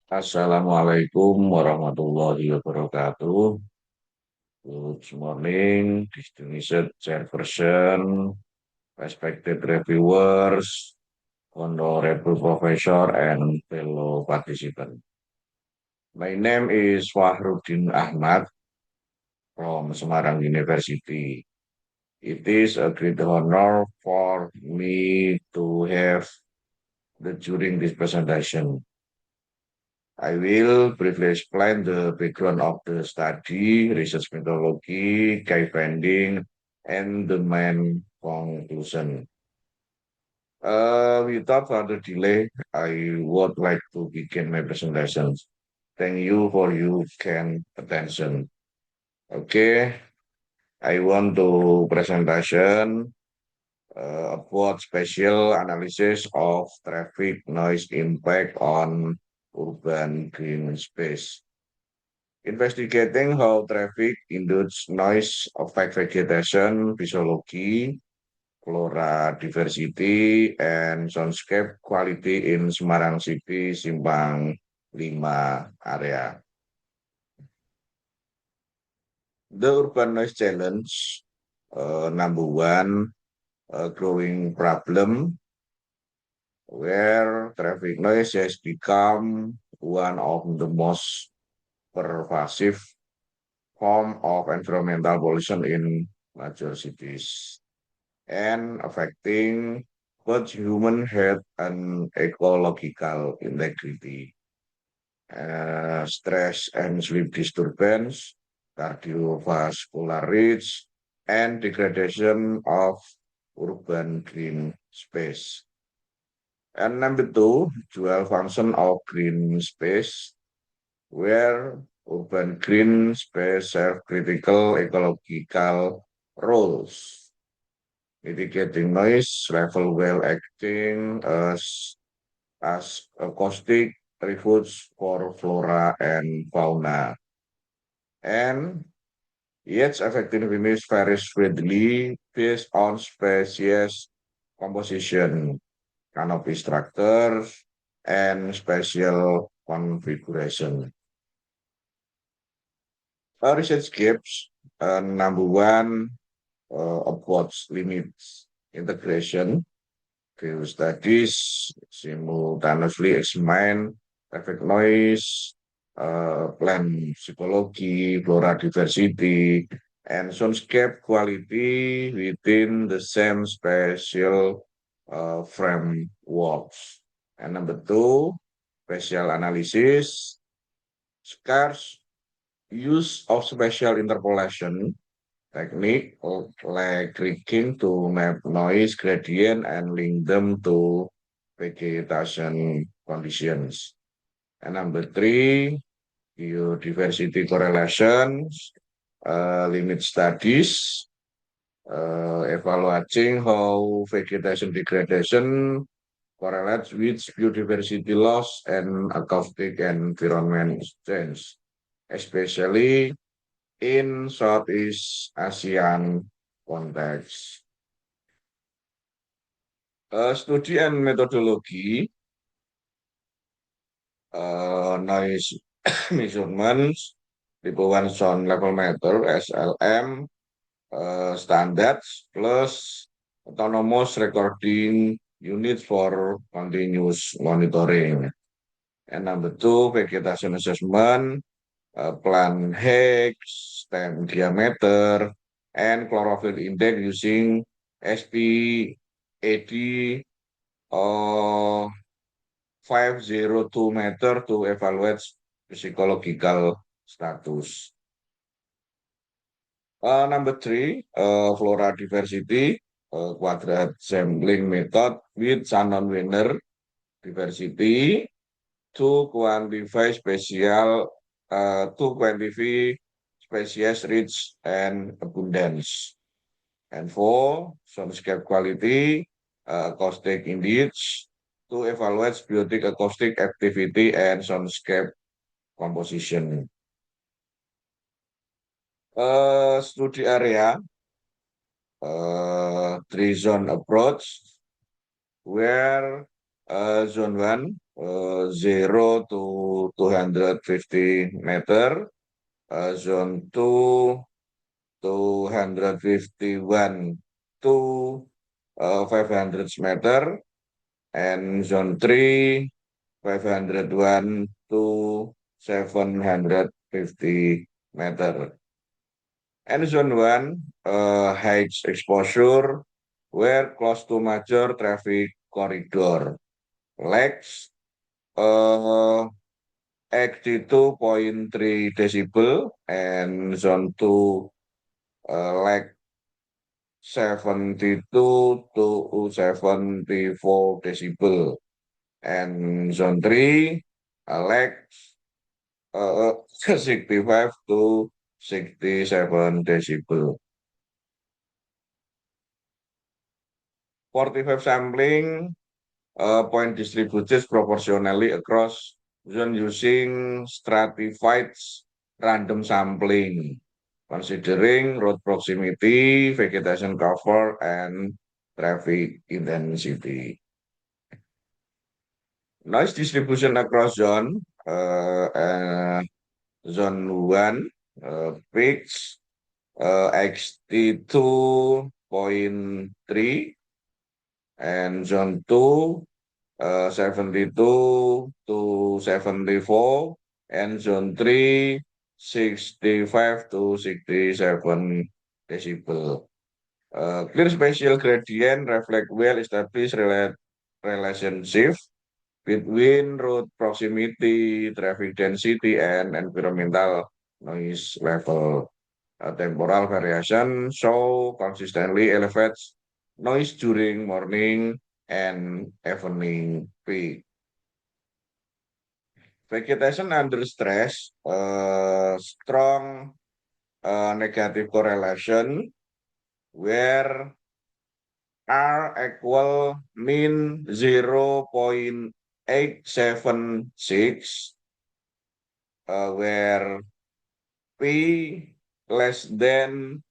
Assalamualaikum warahmatullahi wabarakatuh. Good morning, distinguished chairperson, respected reviewers, honorable professor, and fellow participants. My name is Fahruddin Ahmad from Semarang University. It is a great honor for me to have during this presentation. I will briefly explain the background of the study, research methodology, key finding, and the main conclusion. Without further delay, I would like to begin my presentation. Thank you for your kind attention. Okay, I want to presentation about special analysis of traffic noise impact on urban green space. Investigating how traffic-induced noise affect vegetation, physiology, flora diversity, and soundscape quality in Semarang City, Simpang 5 area. The urban noise challenge, number one, growing problem where traffic noise has become one of the most pervasive form of environmental pollution in major cities and affecting both human health and ecological integrity. Stress and sleep disturbance, cardiovascular risk, and degradation of urban green space. And number two, dual function of green space, where urban green space serve critical ecological roles, mitigating noise level while acting as acoustic refuge for flora and fauna. And its effectiveness varies widely based on species composition, canopy structures, and spatial configuration. Research gives number one upwards limits integration. Field studies simultaneously examine traffic noise, plant psychology, flora diversity, and soundscape quality within the same spatial frameworks. And number two, spatial analysis, scarce use of spatial interpolation technique like rigging to map noise gradient and link them to vegetation conditions. And number three, biodiversity correlations, limit studies, evaluating how vegetation degradation correlates with biodiversity loss and acoustic environment change, especially in Southeast Asian context. Studi and methodology, noise measurements, ribuan sound level meter (SLM), standards plus autonomous recording unit for continuous monitoring. And number two, vegetation assessment, plant height, stem diameter, and chlorophyll index using SPAD 502 meter to evaluate psychological status. Number three, flora diversity, quadrant sampling method with Shannon Winner diversity to quantify species rich and abundance. And four, soundscape quality, acoustic index to evaluate biotic acoustic activity and soundscape composition. Studi area, three zone approach, where zone one, 0 to 250 meter, zone 2 251 to 500 meter, and zone 3 501 to 750 meter. And zone 1 height exposure were close to major traffic corridor. Lags 82.3 decibel, and zone 2 lag 72 to 74 decibel, and zone 3 lag 65 to 67 decibel. 45 sampling point distributed proportionally across zone using stratified random sampling, considering road proximity, vegetation cover, and traffic intensity. Noise distribution across zone, zone 1 peaks XT2.3, and zone 2 72 to 74, and zone 3 65 to 67 decibel. Clear spatial gradient reflect well-established relationship between road proximity, traffic density, and environmental noise level. Temporal variation show consistently elevates noise during morning and evening peak. Vegetation under stress, strong negative correlation where R equal mean 0.876, where P less than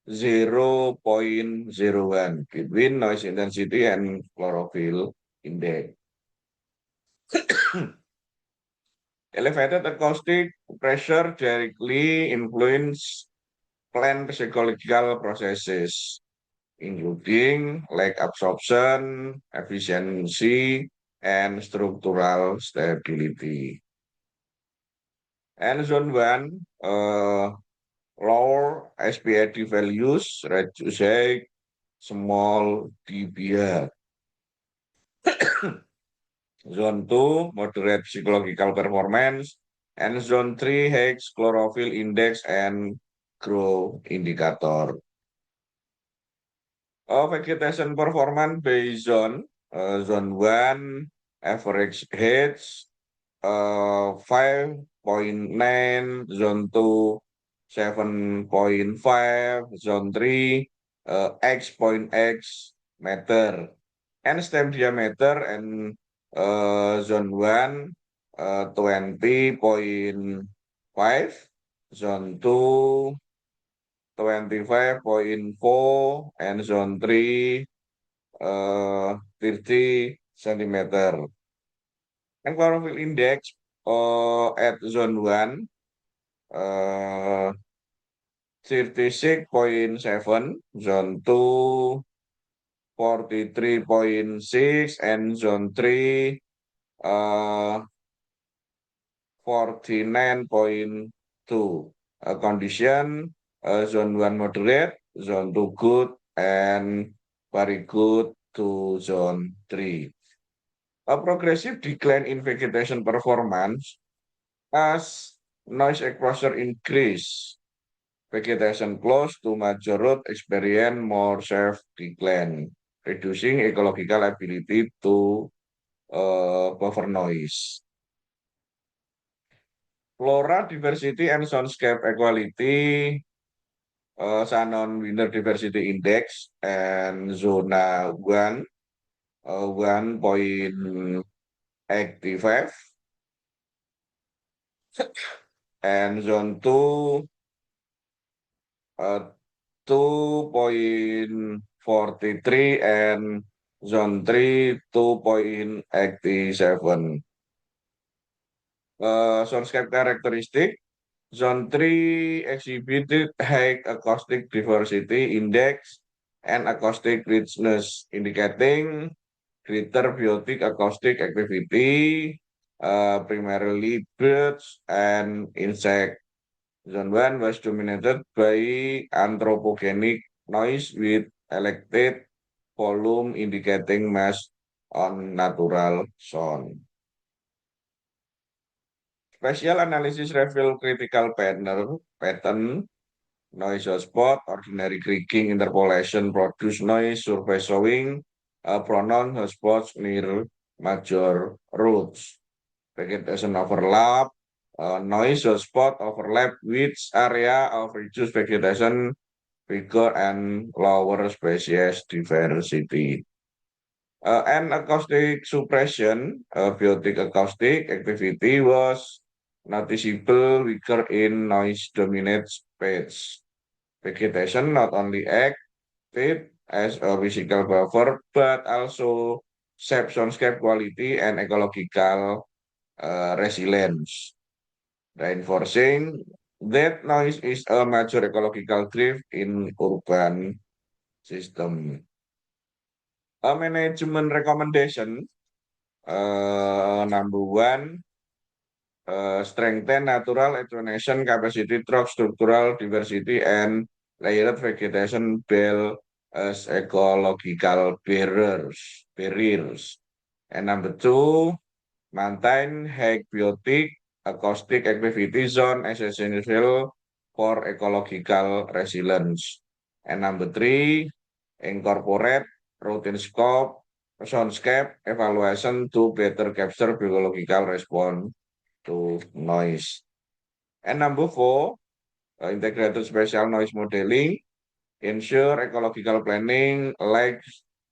0.01 between noise intensity and chlorophyll index. Elevated acoustic pressure directly influence plant psychological processes, including lag absorption, efficiency, and structural stability. And zone 1, lower SPAD values reduce small dBA. Zone 2, moderate psychological performance, and zone 3 has chlorophyll index and growth indicator. Vegetation performance based on zone 1 average height 5.9, zone 2 7.5, zone 3 X.X meter, and stem diameter and zone 1 20.5, zone 2 25.4, and zone 3 30 centimeter. And chlorophyll index at zone 1 36.7, zone 2 43.6, and zone 3 49.2. Condition zone 1 moderate, zone 2 good, and very good to zone 3. A progressive decline in vegetation performance as noise exposure increase. Vegetation close to major road experience more sharp decline, reducing ecological ability to buffer noise. Flora diversity and soundscape equality, Shannon Winter Diversity Index, and zona 1 1.85, and zone 2 2.43, and zone 3 2.87. Soundscape characteristic. Zone 3 exhibited high acoustic diversity index and acoustic richness, indicating greater biotic acoustic activity, primarily birds and insect. Zone 1 was dominated by anthropogenic noise with elected volume indicating mass on natural sound. Spatial analysis reveal critical pattern, noise hotspot, ordinary creaking interpolation produce noise, survey showing pronounced hotspots near major roads. Vegetation overlap, noise hotspot overlap with area of reduced vegetation, bigger and lower species diversity. And acoustic suppression, biotic acoustic activity was noticeable weaker in noise-dominated space. Vegetation not only acted as a physical buffer, but also shape soundscape quality and ecological resilience, reinforcing that noise is a major ecological drift in urban system. A management recommendation, number one, strengthen natural attenuation capacity through structural diversity and layered vegetation build as ecological barriers. And number two, maintain high biotic acoustic activity zone as essential for ecological resilience. And number three, incorporate routine scope, soundscape evaluation to better capture biological response to noise. And number four, integrated spatial noise modeling, ensure ecological planning like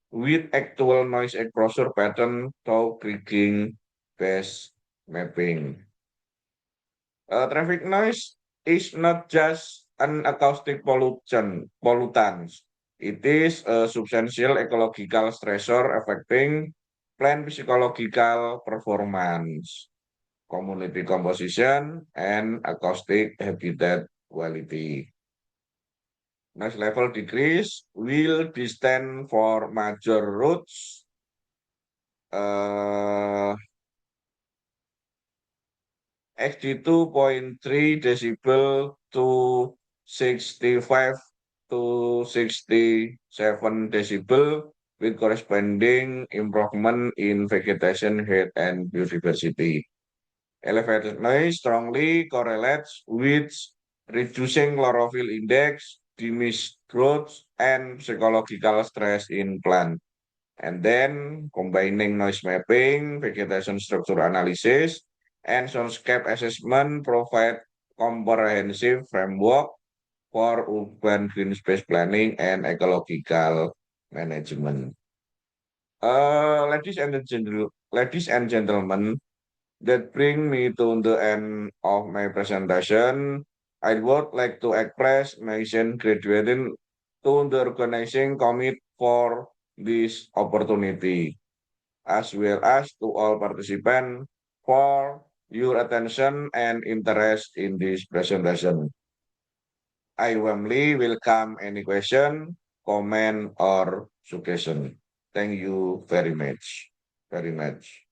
with actual noise exposure pattern to creaking based mapping. Traffic noise is not just an acoustic pollutant. It is a substantial ecological stressor affecting plant physiological performance, community composition, and acoustic habitat quality. Noise level decrease will distant for major routes, uh, XD 2.3 decibel to 65 to 67 decibel with corresponding improvement in vegetation height and biodiversity. Elevated noise strongly correlates with reducing chlorophyll index, diminished growth, and psychological stress in plant. And then combining noise mapping, vegetation structure analysis, and soundscape assessment provide comprehensive framework for urban green space planning and ecological management. Ladies and gentlemen, that bring me to the end of my presentation. I would like to express my gratitude to the organizing committee for this opportunity, as well as to all participants for your attention and interest in this presentation. I warmly welcome any question, comment, or suggestion. Thank you very much. Very much.